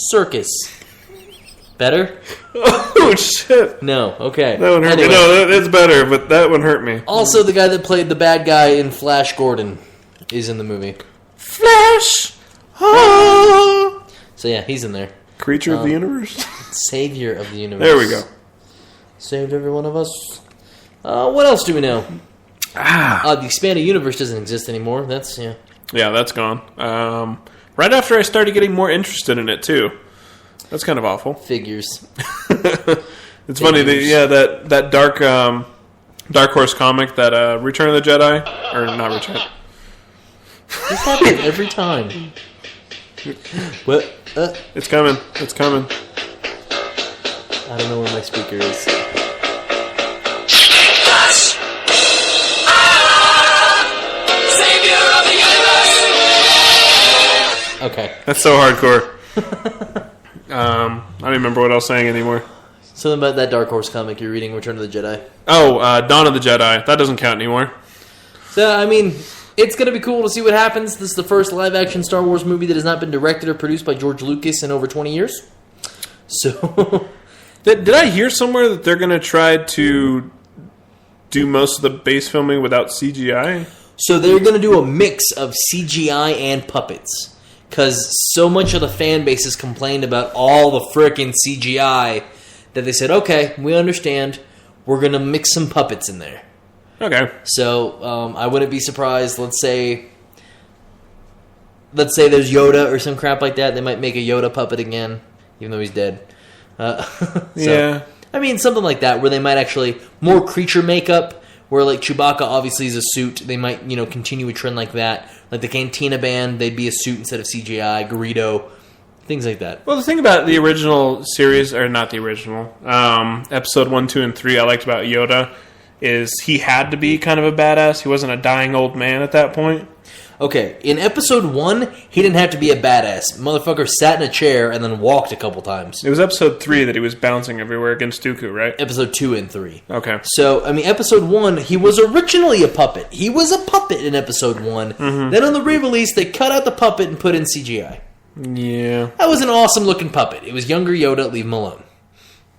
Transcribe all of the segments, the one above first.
circus. Better? Oh, shit. No, okay. That one hurt me. Anyway. No, it's better, but that one hurt me. Also, the guy that played the bad guy in Flash Gordon is in the movie. Flash! Oh! So yeah, he's in there. Creature of the universe? Savior of the universe. There we go. Saved every one of us. What else do we know? The expanded universe doesn't exist anymore. That's, yeah. Yeah, that's gone. Right after I started getting more interested in it, too. That's kind of awful. Figures. It's funny, that Dark Horse comic, that Return of the Jedi, or not Return. This happens every time. What? It's coming. It's coming. I don't know where my speaker is. Savior of the universe. Okay. That's so hardcore. I don't remember what I was saying anymore. Something about that Dark Horse comic you're reading, Return of the Jedi. Oh, Dawn of the Jedi. That doesn't count anymore. So, I mean, it's going to be cool to see what happens. This is the first live-action Star Wars movie that has not been directed or produced by George Lucas in over 20 years. So... Did I hear somewhere that they're going to try to do most of the base filming without CGI? So they're going to do a mix of CGI and puppets. Because so much of the fan base has complained about all the frickin' CGI that they said, okay, we understand. We're going to mix some puppets in there. Okay. So I wouldn't be surprised. Let's say there's Yoda or some crap like that. They might make a Yoda puppet again, even though he's dead. Yeah. I mean, something like that, where they might actually... More creature makeup, where, like, Chewbacca obviously is a suit. They might, continue a trend like that. Like the Cantina Band, they'd be a suit instead of CGI. Greedo, things like that. Well, the thing about the original series, or not the original, episode 1, 2, and 3 I liked about Yoda is he had to be kind of a badass. He wasn't a dying old man at that point. Okay, in episode 1, he didn't have to be a badass. Motherfucker sat in a chair and then walked a couple times. It was episode 3 that he was bouncing everywhere against Dooku, right? Episode 2 and 3. Okay. So, I mean, episode 1, he was originally a puppet. He was a puppet in episode 1. Mm-hmm. Then on the re-release, they cut out the puppet and put in CGI. Yeah. That was an awesome-looking puppet. It was younger Yoda, leave him alone.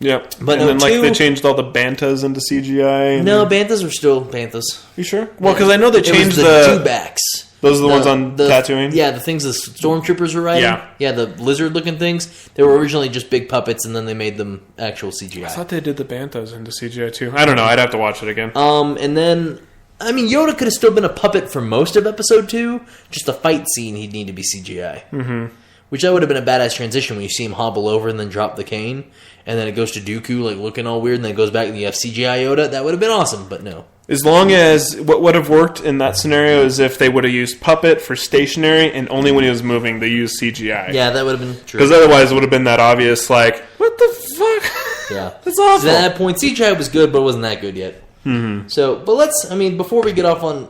Yep. But and then, they changed all the Bantas into CGI. No, Bantas are still Bantas. You sure? Well, because I know they changed the dewbacks. Those are the ones on Tatooine? Yeah, the things the stormtroopers were riding. Yeah. Yeah, the lizard-looking things. They were originally just big puppets, and then they made them actual CGI. I thought they did the Bantas into CGI, too. I don't know. I'd have to watch it again. And then... I mean, Yoda could have still been a puppet for most of episode 2. Just the fight scene, he'd need to be CGI. Mm-hmm. Which that would have been a badass transition when you see him hobble over and then drop the cane. And then it goes to Dooku, like, looking all weird, and then it goes back and you have CGI Yoda. That would have been awesome, but no. As long as what would have worked in that scenario is if they would have used puppet for stationary, and only when he was moving they used CGI. Yeah, that would have been true. Because otherwise it would have been that obvious, like, what the fuck? Yeah. That's awful. So at that point, CGI was good, but it wasn't that good yet. Mm-hmm. So, but before we get off on...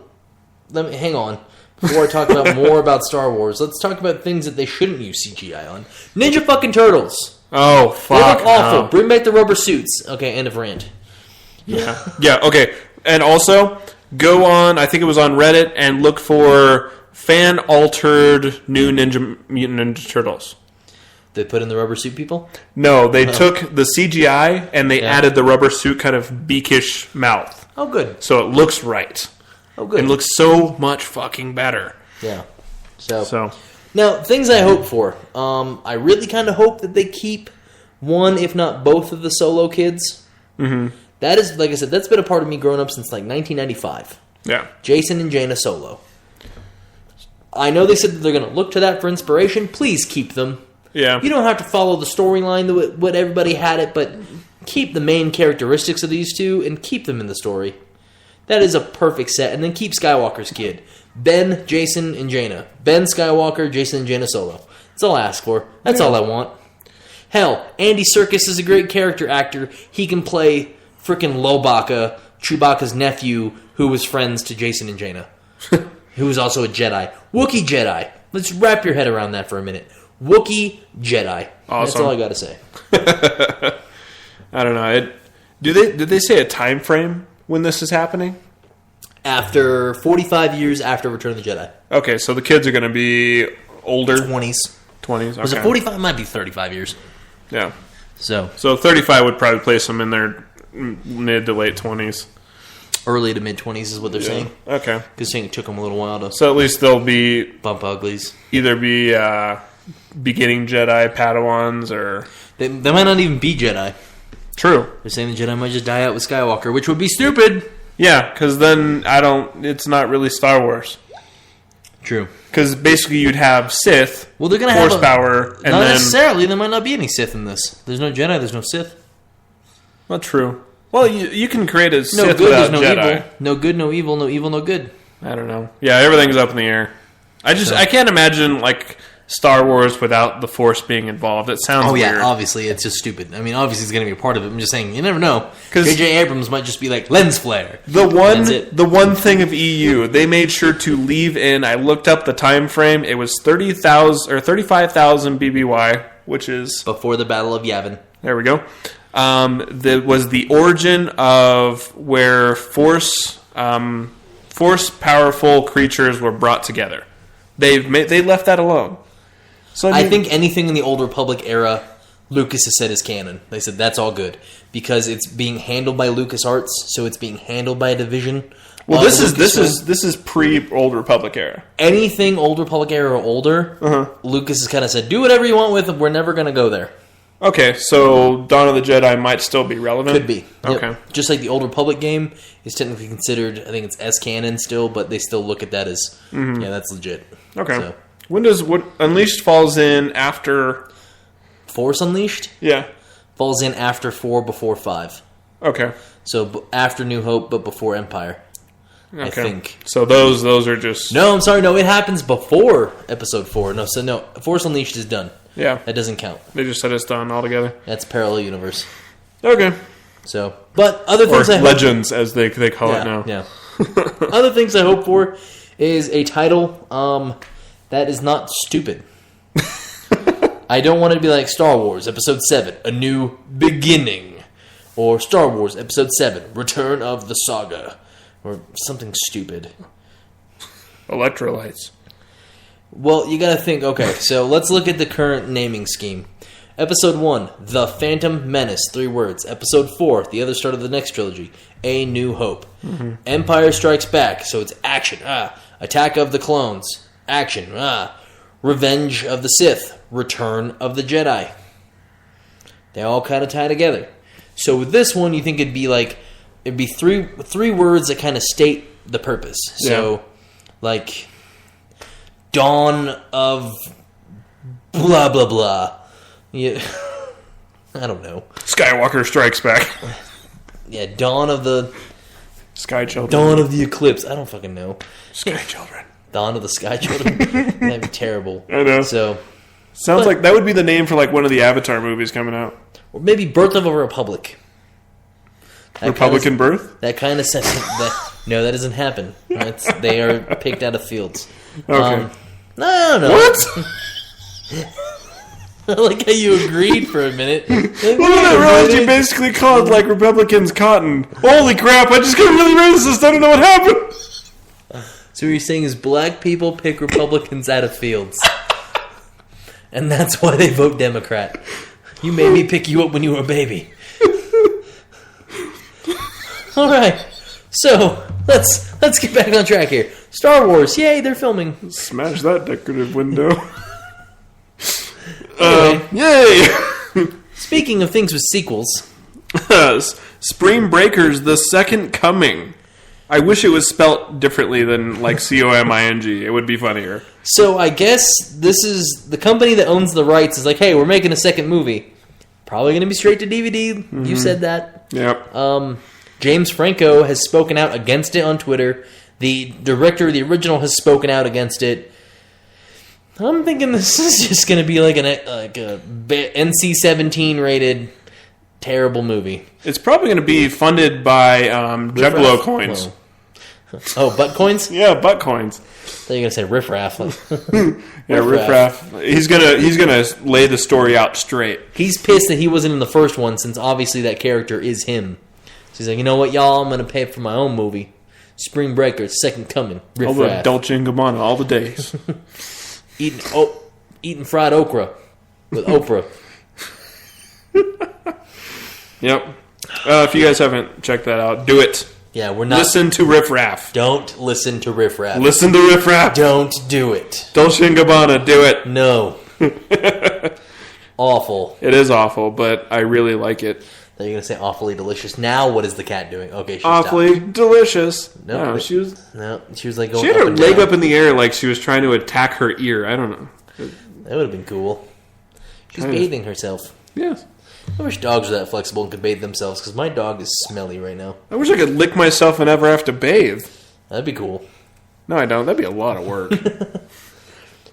hang on. Before I talk about more about Star Wars, let's talk about things that they shouldn't use CGI on. Ninja fucking Turtles. Oh, fuck. They look awful. No. Bring back the rubber suits. Okay, end of rant. Yeah. Yeah, okay. And also, go on, I think it was on Reddit, and look for fan-altered new Mutant Ninja Turtles. They put in the rubber suit people? No, they took the CGI, and they added the rubber suit kind of beakish mouth. Oh, good. So it looks right. Oh, good. It looks so much fucking better. Yeah. So. Now, things I hope for. I really kind of hope that they keep one, if not both, of the Solo kids. Mm-hmm. That is, like I said, that's been a part of me growing up since, 1995. Yeah. Jason and Jaina Solo. I know they said that they're going to look to that for inspiration. Please keep them. Yeah. You don't have to follow the storyline, what everybody had it, but keep the main characteristics of these two and keep them in the story. That is a perfect set. And then keep Skywalker's kid. Ben, Jason, and Jaina. Ben Skywalker, Jason, and Jaina Solo. That's all I ask for. That's all I want. Hell, Andy Serkis is a great character actor. He can play frickin' Lobaka, Chewbacca's nephew, who was friends to Jason and Jaina. Who was also a Jedi. Wookiee Jedi. Let's wrap your head around that for a minute. Wookiee Jedi. Awesome. That's all I gotta say. I don't know. Did they say a time frame when this is happening? After 45 years after Return of the Jedi. Okay, so the kids are going to be older. 20s. 20s. Okay. Was it 45? It might be 35 years. Yeah. So 35 would probably place them in their mid to late 20s. Early to mid 20s is what they're saying. Okay. Because it took them a little while to So at least they'll be... bump uglies. Either be beginning Jedi Padawans or... They might not even be Jedi. True. They're saying the Jedi might just die out with Skywalker, which would be stupid. Yeah, because then it's not really Star Wars. True. Because basically you'd have Sith, well, they're gonna horsepower, and not necessarily. There might not be any Sith in this. There's no Jedi, there's no Sith. Not true. Well, you can create a Sith no good, without there's no Jedi. Evil. No good, no evil, no evil, no good. I don't know. Yeah, everything's up in the air. I can't imagine, like... Star Wars without the Force being involved. It sounds weird. Oh, yeah, obviously, it's just stupid. I mean, obviously, it's going to be a part of it. I'm just saying, you never know. J.J. Abrams might just be like, lens flare. The one thing of EU, they made sure to leave in, I looked up the time frame, it was 30,000 or 35,000 BBY, which is... before the Battle of Yavin. There we go. That was the origin of where Force powerful creatures were brought together. They left that alone. So I think anything in the Old Republic era, Lucas has said is canon. They said that's all good because it's being handled by LucasArts, so it's being handled by a division. Well, this is pre Old Republic era. Anything Old Republic era or older, Lucas has kind of said, do whatever you want with it. We're never going to go there. Okay, so Dawn of the Jedi might still be relevant. Could be. Yep. Okay, just like the Old Republic game is technically considered, I think it's S canon still, but they still look at that as that's legit. Okay. So. When does Unleashed falls in after... Force Unleashed? Yeah. Falls in after 4, before 5. Okay. So after New Hope, but before Empire. Okay. I think. So those are just... No, I'm sorry. No, it happens before Episode 4. No, Force Unleashed is done. Yeah. That doesn't count. They just said it's done altogether. That's parallel universe. Okay. So, but other things or Legends, as they call it now. Yeah. Other things I hope for is a title... that is not stupid. I don't want it to be like Star Wars Episode 7, A New Beginning. Or Star Wars Episode 7, Return of the Saga. Or something stupid. Electrolytes. Well, you gotta think, okay, so let's look at the current naming scheme. Episode 1, The Phantom Menace, 3 words. Episode 4, the other start of the next trilogy, A New Hope. Empire Strikes Back, so it's action. Attack of the Clones. Action. Revenge of the Sith. Return of the Jedi. They all kind of tie together. So with this one, you think it'd be three words that kind of state the purpose. Yeah. So, like, Dawn of blah, blah, blah. Yeah. I don't know. Skywalker Strikes Back. Yeah, Dawn of the... Sky Children. Dawn of the Eclipse. I don't fucking know. Sky Children. Dawn of the Sky Children. That'd be terrible. I know. So, sounds like that would be the name for like one of the Avatar movies coming out. Or maybe Birth of a Republic. Republican birth? That kind of sense. No, that doesn't happen. They are picked out of fields. Okay. No. What? I like how you agreed for a minute. Well, I realized you basically called like Republicans cotton. Holy crap! I just got really racist. I don't know what happened. So what you're saying is black people pick Republicans out of fields. And that's why they vote Democrat. You made me pick you up when you were a baby. Alright. So, let's get back on track here. Star Wars, yay, they're filming. Smash that decorative window. Yay! Speaking of things with sequels. Spring Breakers, The Second Coming. I wish it was spelt differently than like Coming. It would be funnier. So I guess this is the company that owns the rights is like, hey, we're making a second movie. Probably going to be straight to DVD. Mm-hmm. You said that. Yep. James Franco has spoken out against it on Twitter. The director of the original has spoken out against it. I'm thinking this is just going to be like a NC-17 rated terrible movie. It's probably going to be funded by Juggalo coins. Whoa. Oh, butt coins? Yeah, butt coins. I thought you were going to say riffraff. Yeah, riffraff. He's gonna lay the story out straight. He's pissed that he wasn't in the first one since obviously that character is him. So he's like, you know what, y'all? I'm going to pay for my own movie. Spring Breakers, Second Coming. Riff Raff. Dolce & Gabbana, all the days. eating fried okra with Oprah. Yep. If you guys haven't checked that out, do it. Yeah, we're not... Listen to Riff Raff. Don't listen to Riff Raff. Listen to Riff Raff. Don't do it. Dolce & Gabbana, do it. No. Awful. It is awful, but I really like it. They're going to say awfully delicious. Now what is the cat doing? Okay, she awfully stopped. Delicious. No, she was like going she had up her and leg down. up in the air like she was trying to attack her ear. I don't know. That would have been cool. She's Kind of. bathing herself. Yes. I wish dogs were that flexible and could bathe themselves, because my dog is smelly right now. I wish I could lick myself and never have to bathe. That'd be cool. No, I don't. That'd be a lot of work.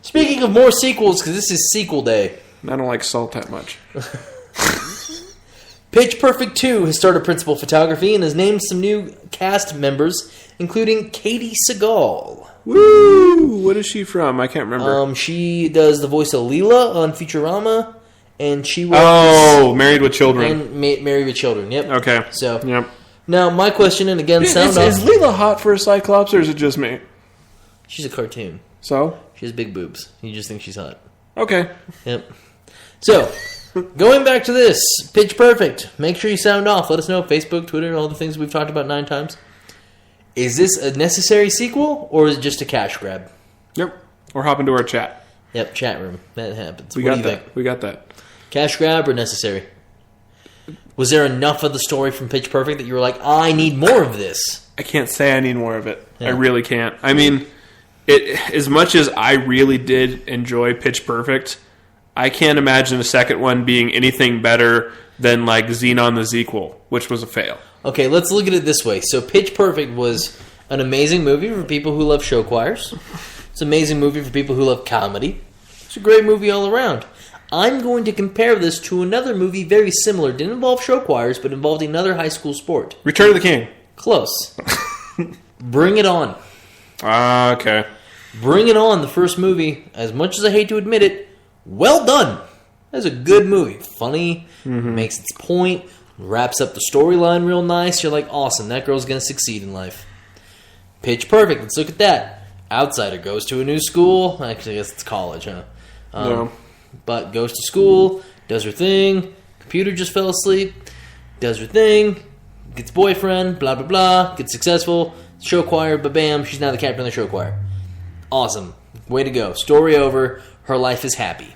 Speaking of more sequels, because this is sequel day, I don't like salt that much. Pitch Perfect 2 has started principal photography and has named some new cast members, including Katie Seagal. Woo! What is she from? I can't remember. She does the voice of Leela on Futurama, and she was... Oh, Married with Children. And Married with Children, yep. Okay. So, yep. Now, my question, and again, sound off... Is Leela hot for a Cyclops, or is it just me? She's a cartoon. So? She has big boobs. You just think she's hot. Okay. Yep. So, going back to this, Pitch Perfect. Make sure you sound off. Let us know. Facebook, Twitter, all the things we've talked about 9 times. Is this a necessary sequel, or is it just a cash grab? Yep. Or hop into our chat. Yep, chat room. That happens. We What got do you that. think? We got that. Cash grab or necessary? Was there enough of the story from Pitch Perfect that you were like, I need more of this? I can't say I need more of it. Yeah. I really can't. I mean, as much as I really did enjoy Pitch Perfect, I can't imagine the second one being anything better than like Xenon the Sequel, which was a fail. Okay, let's look at it this way. So Pitch Perfect was an amazing movie for people who love show choirs. It's an amazing movie for people who love comedy. It's a great movie all around. I'm going to compare this to another movie very similar. Didn't involve show choirs, but involved another high school sport. Return of the King. Close. Bring It On. Okay. Bring It On, the first movie, as much as I hate to admit it, well done. That's a good movie. Funny, makes its point, wraps up the storyline real nice. You're like, awesome, that girl's going to succeed in life. Pitch Perfect, let's look at that. Outsider goes to a new school. Actually, I guess it's college, huh? No. But goes to school, does her thing, computer just fell asleep, does her thing, gets boyfriend, blah, blah, blah, gets successful, show choir, ba-bam, she's now the captain of the show choir. Awesome. Way to go. Story over. Her life is happy.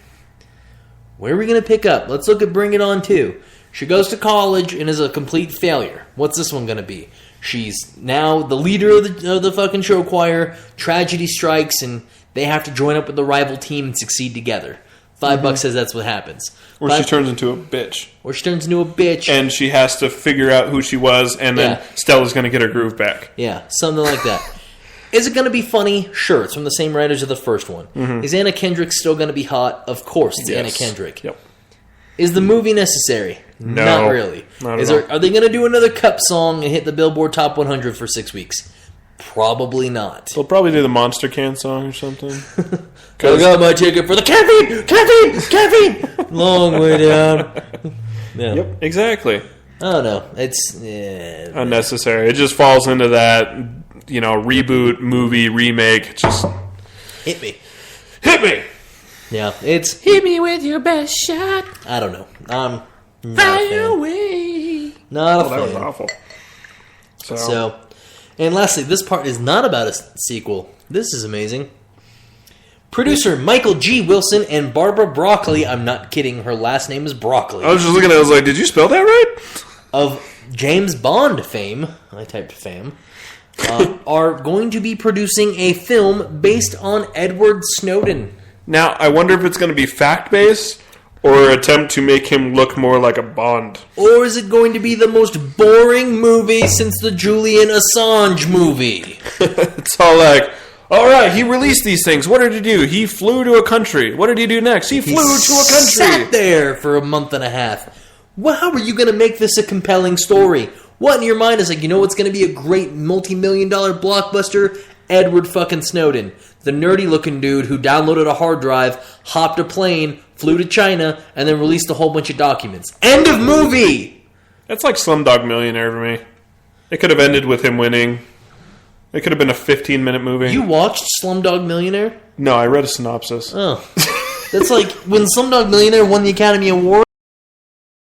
Where are we going to pick up? Let's look at Bring It On 2. She goes to college and is a complete failure. What's this one going to be? She's now the leader of the fucking show choir. Tragedy strikes and they have to join up with the rival team and succeed together. $5 says that's what happens. Or she turns into a bitch. Or she turns into a bitch. And she has to figure out who she was, and then Stella's going to get her groove back. Yeah, something like that. Is it going to be funny? Sure, it's from the same writers of the first one. Is Anna Kendrick still going to be hot? Of course, it's Anna Kendrick. Yep. Is the movie necessary? No. Not really. Not at all. Are they going to do another Cup song and hit the Billboard Top 100 for 6 weeks? Probably not. They'll probably do the Monster Can song or something. I got my ticket for the caffeine! Long way down. Yeah. Yep, exactly. I don't know. It's Unnecessary. It just falls into that, reboot, movie, remake. Just hit me. Hit me! Yeah, it's hit me with your best shot. I don't know. Not Fly a fan. away. Not a fan. That was awful. So, and lastly, this part is not about a sequel. This is amazing. Producer Michael G. Wilson and Barbara Broccoli, I'm not kidding, her last name is Broccoli, I was just looking at it, I was like, did you spell that right? of James Bond fame, I typed fame, are going to be producing a film based on Edward Snowden. Now, I wonder if it's going to be fact-based or attempt to make him look more like a Bond. Or is it going to be the most boring movie since the Julian Assange movie? It's all like, all right, he released these things. What did he do? He flew to a country. What did he do next? He flew to a country. Sat there for a month and a half. Well, how are you going to make this a compelling story? What in your mind is like, what's going to be a great multi-million-dollar blockbuster? Edward fucking Snowden. The nerdy-looking dude who downloaded a hard drive, hopped a plane, flew to China, and then released a whole bunch of documents. End of movie! That's like Slumdog Millionaire for me. It could have ended with him winning. It could have been a 15-minute movie. You watched Slumdog Millionaire? No, I read a synopsis. Oh. That's like when Slumdog Millionaire won the Academy Award.